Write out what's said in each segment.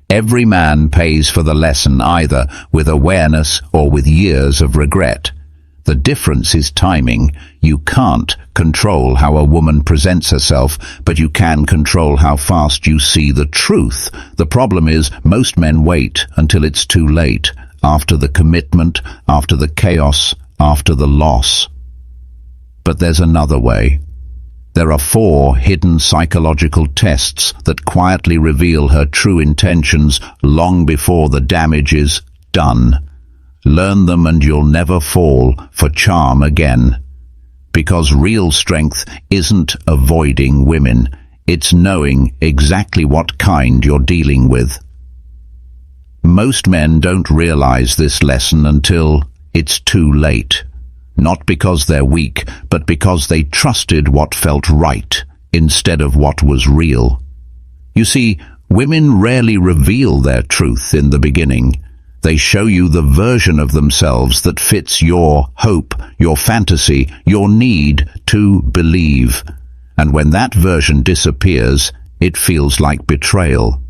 Every man pays for the lesson either with awareness or with years of regret. The difference is timing. You can't control how a woman presents herself, but you can control how fast you see the truth. The problem is most men wait until it's too late, after the commitment, after the chaos, after the loss. But there's another way. There are 4 hidden psychological tests that quietly reveal her true intentions long before the damage is done. Learn them and you'll never fall for charm again. Because real strength isn't avoiding women, it's knowing exactly what kind you're dealing with. Most men don't realize this lesson until it's too late. Not because they're weak, but because they trusted what felt right instead of what was real. You see, women rarely reveal their truth in the beginning. They show you the version of themselves that fits your hope, your fantasy, your need to believe. And when that version disappears, it feels like betrayal.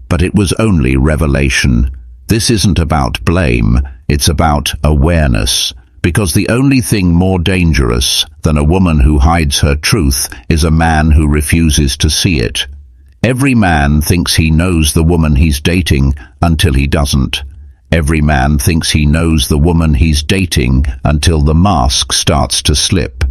But it was only revelation. This isn't about blame, it's about awareness. Because the only thing more dangerous than a woman who hides her truth is a man who refuses to see it. Every man thinks he knows the woman he's dating until he doesn't. Every man thinks he knows the woman he's dating until the mask starts to slip.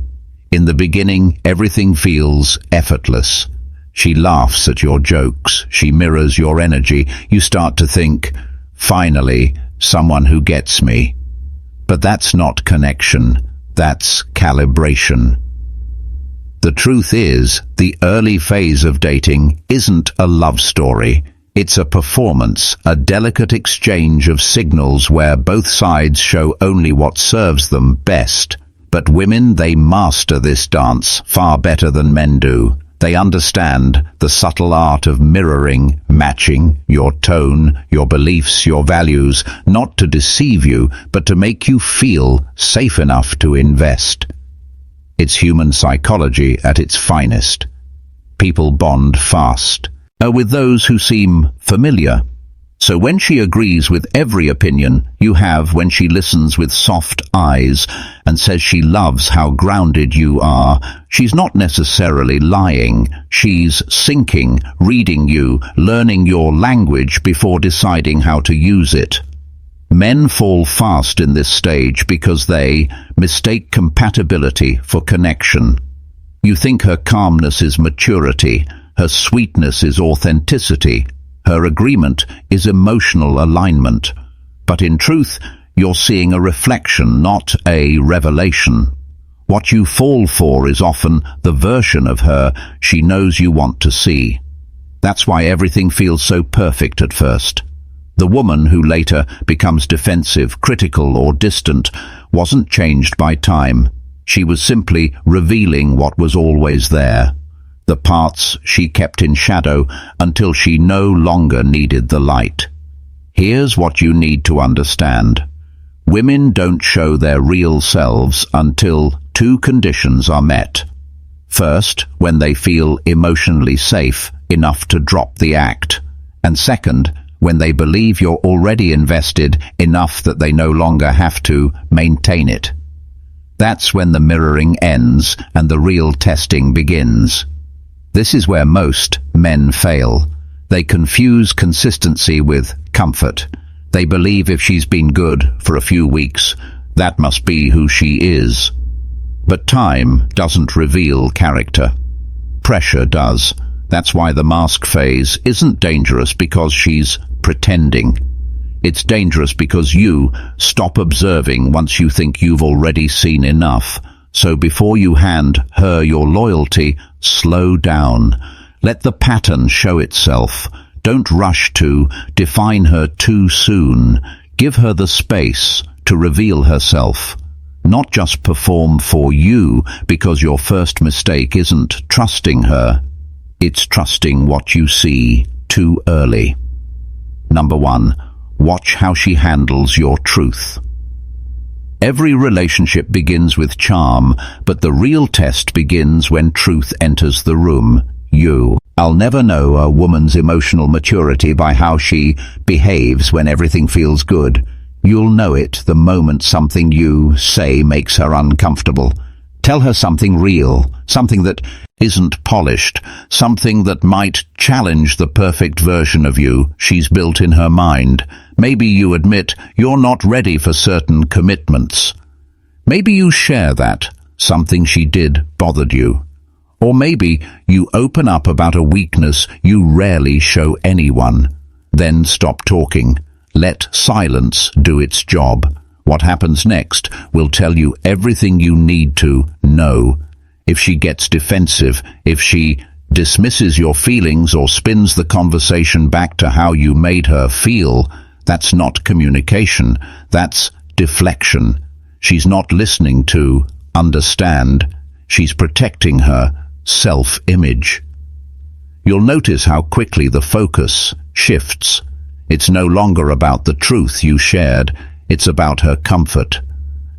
In the beginning, everything feels effortless. She laughs at your jokes. She mirrors your energy. You start to think, finally, someone who gets me. But that's not connection. That's calibration. The truth is, the early phase of dating isn't a love story. It's a performance, a delicate exchange of signals where both sides show only what serves them best. But women, they master this dance far better than men do. They understand the subtle art of mirroring, matching your tone, your beliefs, your values, not to deceive you, but to make you feel safe enough to invest. It's human psychology at its finest. People bond fast with those who seem familiar. So when she agrees with every opinion you have, when she listens with soft eyes and says she loves how grounded you are, she's not necessarily lying. She's sinking, reading you, learning your language before deciding how to use it. Men fall fast in this stage because they mistake compatibility for connection. You think her calmness is maturity, her sweetness is authenticity, her agreement is emotional alignment. But in truth, you're seeing a reflection, not a revelation. What you fall for is often the version of her she knows you want to see. That's why everything feels so perfect at first. The woman who later becomes defensive, critical, or distant wasn't changed by time. She was simply revealing what was always there. The parts she kept in shadow until she no longer needed the light. Here's what you need to understand. Women don't show their real selves until 2 conditions are met. First, when they feel emotionally safe enough to drop the act. And second, when they believe you're already invested enough that they no longer have to maintain it. That's when the mirroring ends and the real testing begins. This is where most men fail. They confuse consistency with comfort. They believe if she's been good for a few weeks, that must be who she is. But time doesn't reveal character. Pressure does. That's why the mask phase isn't dangerous because she's pretending. It's dangerous because you stop observing once you think you've already seen enough. So before you hand her your loyalty, slow down. Let the pattern show itself. Don't rush to define her too soon. Give her the space to reveal herself. Not just perform for you, because your first mistake isn't trusting her. It's trusting what you see too early. Number 1, watch how she handles your truth. Every relationship begins with charm, but the real test begins when truth enters the room. You I'll never know a woman's emotional maturity by how she behaves when everything feels good. You'll know it the moment something you say makes her uncomfortable. Tell her something real, something that isn't polished, something that might challenge the perfect version of you she's built in her mind. Maybe you admit you're not ready for certain commitments. Maybe you share that something she did bothered you. Or maybe you open up about a weakness you rarely show anyone. Then stop talking. Let silence do its job. What happens next will tell you everything you need to know. If she gets defensive, if she dismisses your feelings or spins the conversation back to how you made her feel, that's not communication, that's deflection. She's not listening to understand. She's protecting her self-image. You'll notice how quickly the focus shifts. It's no longer about the truth you shared, it's about her comfort.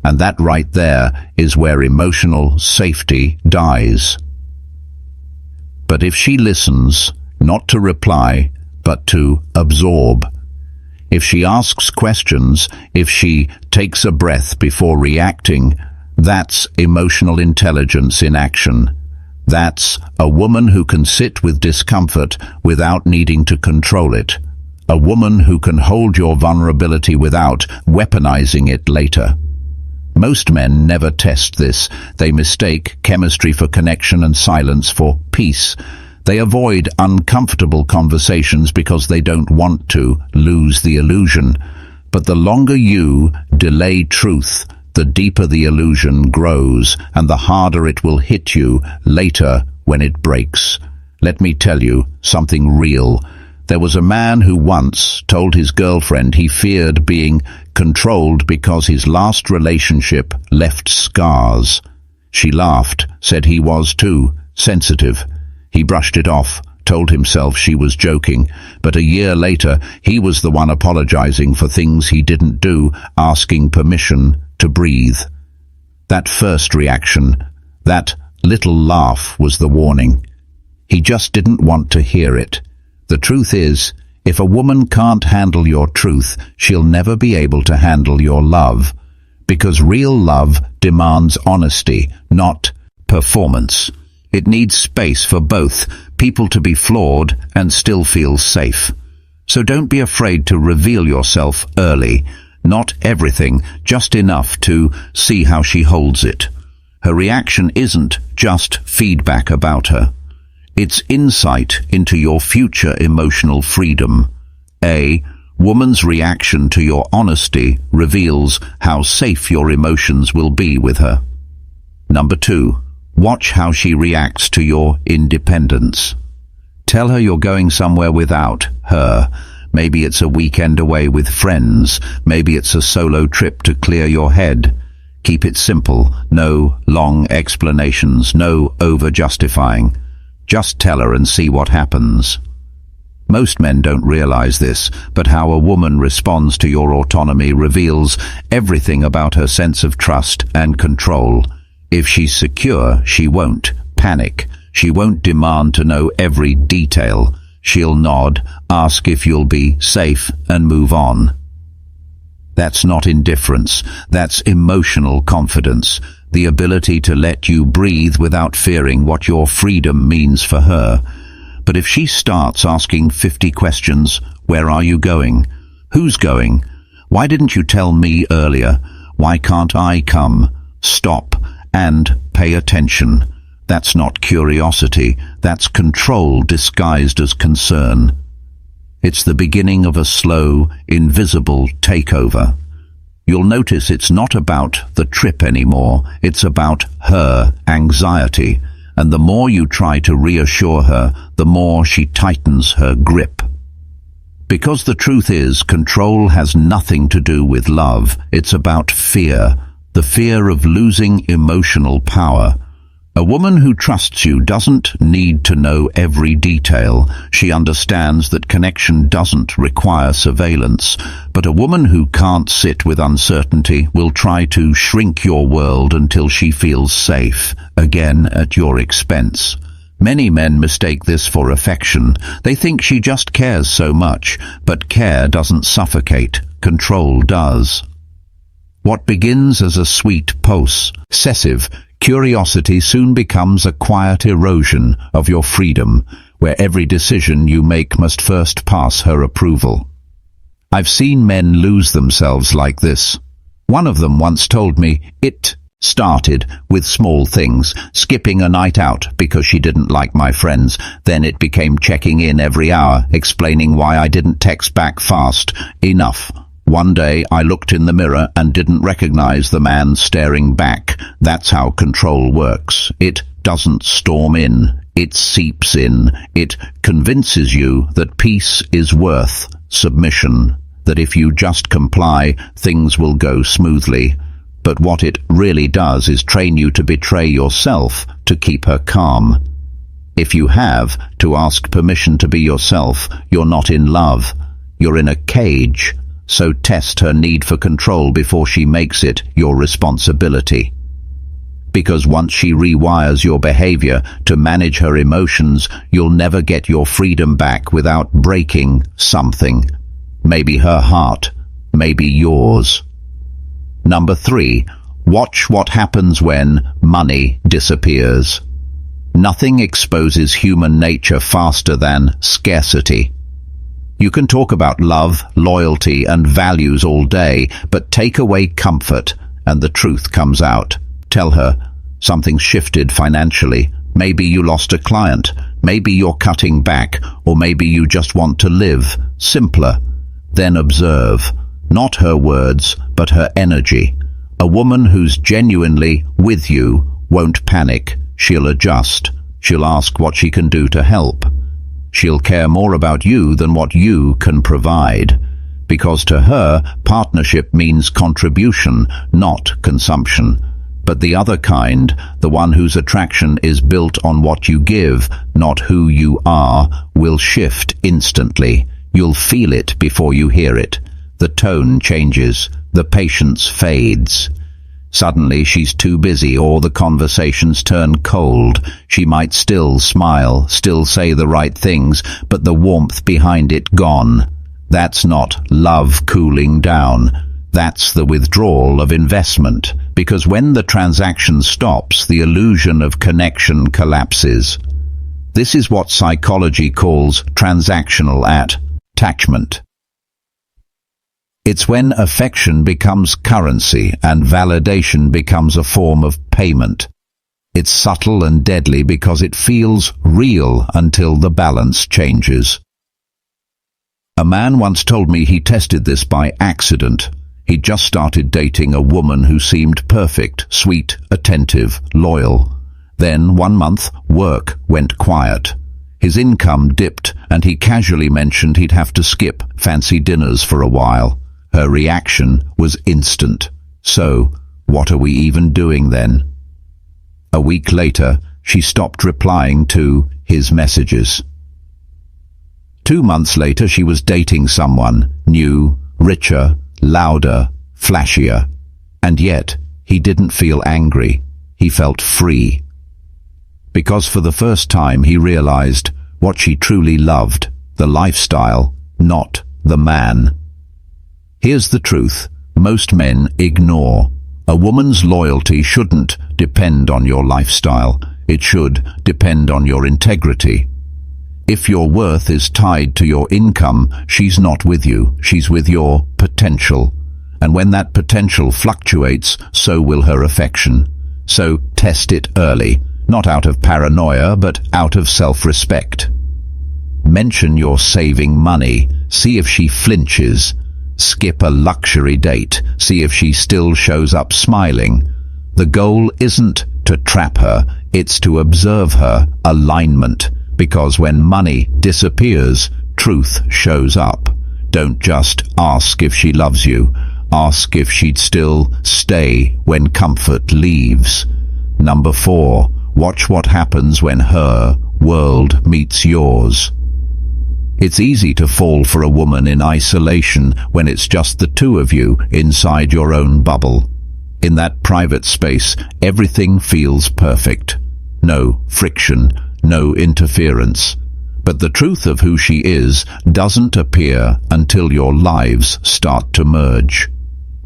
And that right there is where emotional safety dies. But if she listens, not to reply, but to absorb, if she asks questions, if she takes a breath before reacting, that's emotional intelligence in action. That's a woman who can sit with discomfort without needing to control it. A woman who can hold your vulnerability without weaponizing it later. Most men never test this. They mistake chemistry for connection and silence for peace. They avoid uncomfortable conversations because they don't want to lose the illusion. But the longer you delay truth, the deeper the illusion grows, and the harder it will hit you later when it breaks. Let me tell you something real. There was a man who once told his girlfriend he feared being controlled because his last relationship left scars. She laughed, said he was too sensitive. He brushed it off, told himself she was joking, but a year later he was the one apologizing for things he didn't do, asking permission to breathe. That first reaction, that little laugh, was the warning. He just didn't want to hear it. The truth is, if a woman can't handle your truth, she'll never be able to handle your love. Because real love demands honesty, not performance. It needs space for both, people to be flawed and still feel safe. So don't be afraid to reveal yourself early. Not everything, just enough to see how she holds it. Her reaction isn't just feedback about her. It's insight into your future emotional freedom. A woman's reaction to your honesty reveals how safe your emotions will be with her. Number 2, watch how she reacts to your independence. Tell her you're going somewhere without her. Maybe it's a weekend away with friends. Maybe it's a solo trip to clear your head. Keep it simple. No long explanations. No over-justifying. Just tell her and see what happens. Most men don't realize this, but how a woman responds to your autonomy reveals everything about her sense of trust and control. If she's secure, she won't panic. She won't demand to know every detail. She'll nod, ask if you'll be safe, and move on. That's not indifference. That's emotional confidence. The ability to let you breathe without fearing what your freedom means for her. But if she starts asking 50 questions, where are you going? Who's going? Why didn't you tell me earlier? Why can't I come? Stop and pay attention. That's not curiosity, that's control disguised as concern. It's the beginning of a slow, invisible takeover. You'll notice it's not about the trip anymore, it's about her anxiety, and the more you try to reassure her, the more she tightens her grip. Because the truth is, control has nothing to do with love, it's about fear, the fear of losing emotional power. A woman who trusts you doesn't need to know every detail. She understands that connection doesn't require surveillance. But a woman who can't sit with uncertainty will try to shrink your world until she feels safe, again at your expense. Many men mistake this for affection. They think she just cares so much, but care doesn't suffocate, control does. What begins as a sweet possessive curiosity soon becomes a quiet erosion of your freedom, where every decision you make must first pass her approval. I've seen men lose themselves like this. One of them once told me it started with small things, skipping a night out because she didn't like my friends. Then it became checking in every hour, explaining why I didn't text back fast enough. One day I looked in the mirror and didn't recognize the man staring back. That's how control works. It doesn't storm in, it seeps in. It convinces you that peace is worth submission, that if you just comply, things will go smoothly. But what it really does is train you to betray yourself to keep her calm. If you have to ask permission to be yourself, you're not in love. You're in a cage. So test her need for control before she makes it your responsibility. Because once she rewires your behavior to manage her emotions, you'll never get your freedom back without breaking something. Maybe her heart, maybe yours. Number 3, watch what happens when money disappears. Nothing exposes human nature faster than scarcity. You can talk about love, loyalty, and values all day, but take away comfort, and the truth comes out. Tell her, something's shifted financially. Maybe you lost a client. Maybe you're cutting back, or maybe you just want to live simpler. Then observe, not her words, but her energy. A woman who's genuinely with you won't panic. She'll adjust. She'll ask what she can do to help. She'll care more about you than what you can provide, because to her, partnership means contribution, not consumption. But the other kind, the one whose attraction is built on what you give, not who you are, will shift instantly. You'll feel it before you hear it. The tone changes, the patience fades. Suddenly she's too busy, or the conversations turn cold. She might still smile, still say the right things, but the warmth behind it gone. That's not love cooling down. That's the withdrawal of investment, because when the transaction stops, the illusion of connection collapses. This is what psychology calls transactional attachment. It's when affection becomes currency and validation becomes a form of payment. It's subtle and deadly because it feels real until the balance changes. A man once told me he tested this by accident. He'd just started dating a woman who seemed perfect, sweet, attentive, loyal. Then, one month, work went quiet. His income dipped, and he casually mentioned he'd have to skip fancy dinners for a while. Her reaction was instant. So, what are we even doing then? A week later, she stopped replying to his messages. 2 months later, she was dating someone new, richer, louder, flashier. And yet, he didn't feel angry. He felt free. Because for the first time he realized what she truly loved, the lifestyle, not the man. Here's the truth most men ignore. A woman's loyalty shouldn't depend on your lifestyle. It should depend on your integrity. If your worth is tied to your income, she's not with you. She's with your potential. And when that potential fluctuates, so will her affection. So test it early, not out of paranoia, but out of self-respect. Mention you're saving money. See if she flinches. Skip a luxury date. See if she still shows up smiling. The goal isn't to trap her, it's to observe her alignment. Because when money disappears, truth shows up. Don't just ask if she loves you. Ask if she'd still stay when comfort leaves. Number 4, watch what happens when her world meets yours. It's easy to fall for a woman in isolation when it's just the two of you inside your own bubble. In that private space, everything feels perfect. No friction, no interference. But the truth of who she is doesn't appear until your lives start to merge.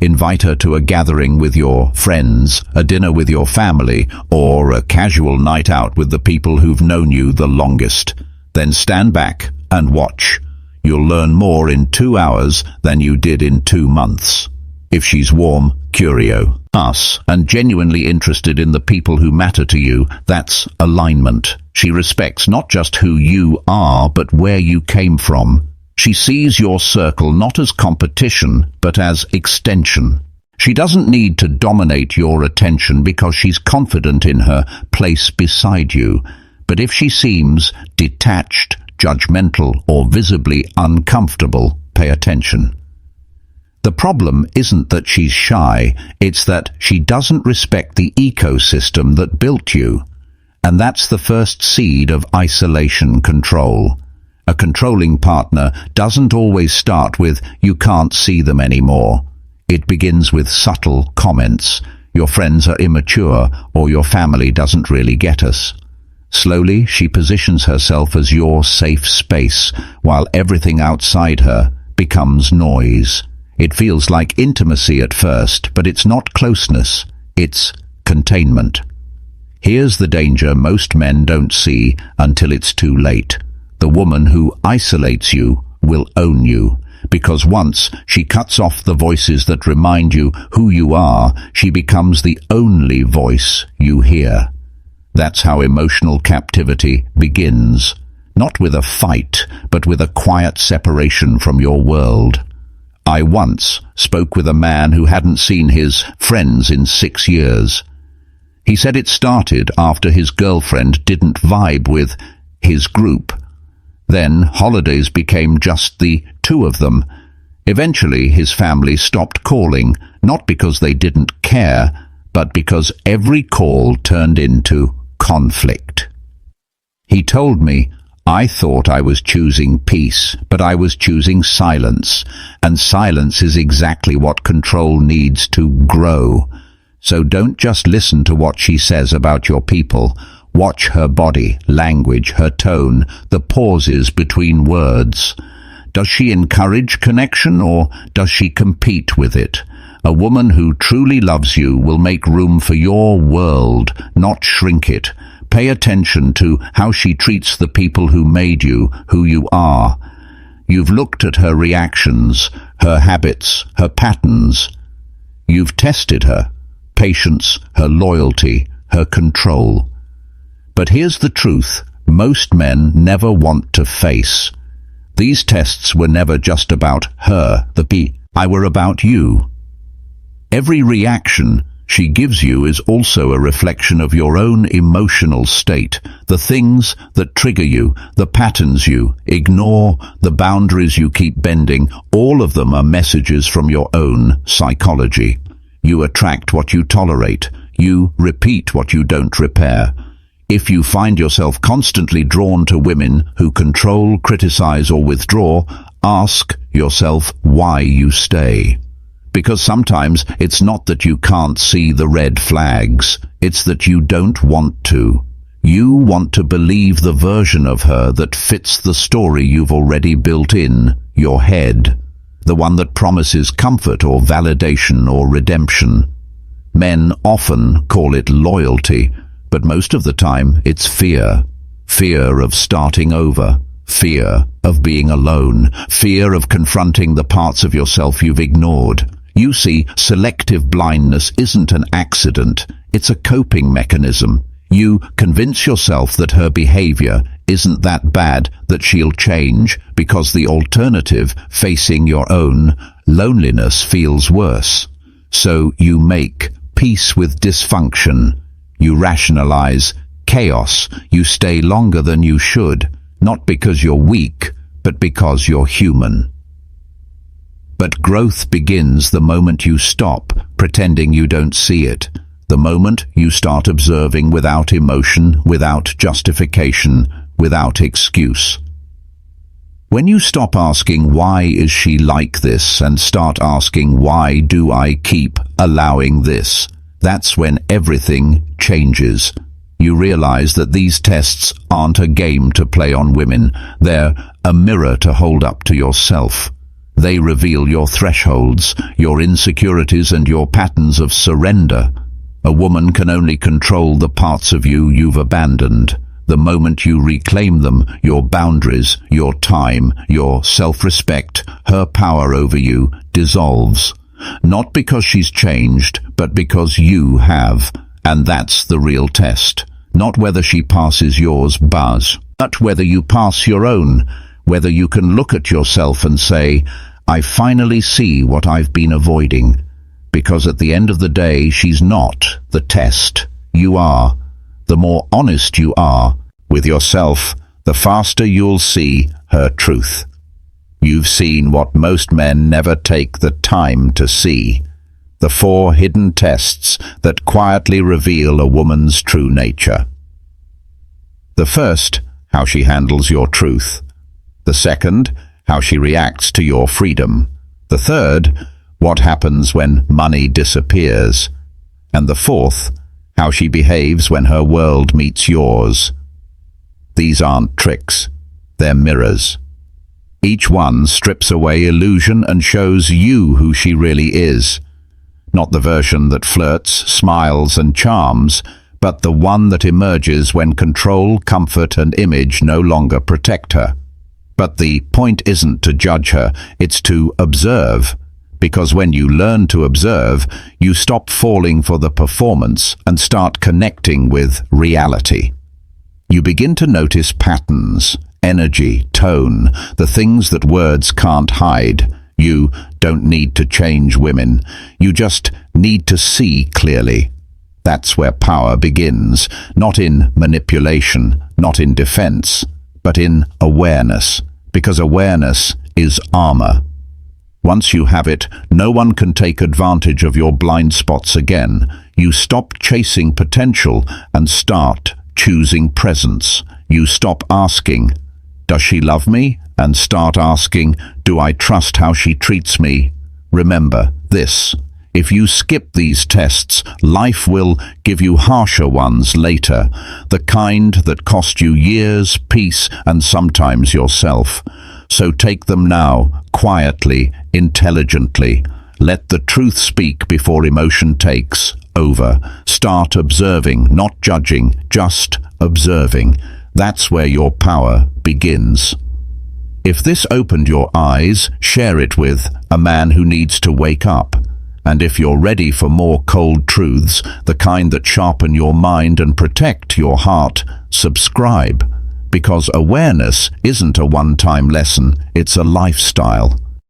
Invite her to a gathering with your friends, a dinner with your family, or a casual night out with the people who've known you the longest. Then stand back and watch. You'll learn more in 2 hours than you did in 2 months. If she's warm, curious, and genuinely interested in the people who matter to you, that's alignment. She respects not just who you are, but where you came from. She sees your circle not as competition, but as extension. She doesn't need to dominate your attention because she's confident in her place beside you. But if she seems detached, judgmental, or visibly uncomfortable, pay attention. The problem isn't that she's shy, it's that she doesn't respect the ecosystem that built you. And that's the first seed of isolation control. A controlling partner doesn't always start with, "You can't see them anymore." It begins with subtle comments. "Your friends are immature," or "Your family doesn't really get us." Slowly, she positions herself as your safe space, while everything outside her becomes noise. It feels like intimacy at first, but it's not closeness, it's containment. Here's the danger most men don't see until it's too late. The woman who isolates you will own you, because once she cuts off the voices that remind you who you are, she becomes the only voice you hear. That's how emotional captivity begins, not with a fight, but with a quiet separation from your world. I once spoke with a man who hadn't seen his friends in 6 years. He said it started after his girlfriend didn't vibe with his group. Then holidays became just the two of them. Eventually his family stopped calling, not because they didn't care, but because every call turned into conflict. He told me, "I thought I was choosing peace, but I was choosing silence, and silence is exactly what control needs to grow. So don't just listen to what she says about your people. Watch her body, language, her tone, the pauses between words. Does she encourage connection or does she compete with it? A woman who truly loves you will make room for your world, not shrink it. Pay attention to how she treats the people who made you who you are. You've looked at her reactions, her habits, her patterns. You've tested her patience, her loyalty, her control. But here's the truth most men never want to face. These tests were never just about her, I were about you. Every reaction she gives you is also a reflection of your own emotional state, the things that trigger you, the patterns you ignore, the boundaries you keep bending, all of them are messages from your own psychology. You attract what you tolerate. You repeat what you don't repair. If you find yourself constantly drawn to women who control, criticize, or withdraw, ask yourself why you stay. Because sometimes it's not that you can't see the red flags, it's that you don't want to. You want to believe the version of her that fits the story you've already built in your head, the one that promises comfort or validation or redemption. Men often call it loyalty, but most of the time it's fear. Fear of starting over. Fear of being alone. Fear of confronting the parts of yourself you've ignored. You see, selective blindness isn't an accident. It's a coping mechanism. You convince yourself that her behavior isn't that bad, that she'll change, because the alternative, facing your own loneliness, feels worse. So you make peace with dysfunction. You rationalize chaos. You stay longer than you should, not because you're weak, but because you're human. But growth begins the moment you stop pretending you don't see it, the moment you start observing without emotion, without justification, without excuse. When you stop asking why is she like this and start asking why do I keep allowing this, that's when everything changes. you realize that these tests aren't a game to play on women. They're a mirror to hold up to yourself. They reveal your thresholds, your insecurities, and your patterns of surrender. A woman can only control the parts of you you've abandoned. The moment you reclaim them, your boundaries, your time, your self-respect, her power over you dissolves. Not because she's changed, but because you have. And that's the real test. Not whether she passes yours, but whether you pass your own. Whether you can look at yourself and say, I finally see what I've been avoiding. Because at the end of the day, she's not the test. You are. The more honest you are with yourself, the faster you'll see her truth. You've seen what most men never take the time to see. The 4 hidden tests that quietly reveal a woman's true nature. The first, how she handles your truth. The second, how she reacts to your freedom. The third, what happens when money disappears. And the fourth, how she behaves when her world meets yours. These aren't tricks, they're mirrors. Each one strips away illusion and shows you who she really is. Not the version that flirts, smiles, and charms, but the one that emerges when control, comfort, and image no longer protect her. But the point isn't to judge her, it's to observe. Because when you learn to observe, you stop falling for the performance and start connecting with reality. You begin to notice patterns, energy, tone, the things that words can't hide. You don't need to change women. You just need to see clearly. That's where power begins, not in manipulation, not in defense, but in awareness, because awareness is armor. Once you have it, no one can take advantage of your blind spots again. You stop chasing potential and start choosing presence. You stop asking, does she love me? And start asking, do I trust how she treats me? Remember this. If you skip these tests, life will give you harsher ones later, the kind that cost you years, peace, and sometimes yourself. So take them now, quietly, intelligently. Let the truth speak before emotion takes over. Start observing, not judging, just observing. That's where your power begins. If this opened your eyes, share it with a man who needs to wake up. And if you're ready for more cold truths, the kind that sharpen your mind and protect your heart, subscribe. Because awareness isn't a one-time lesson, it's a lifestyle.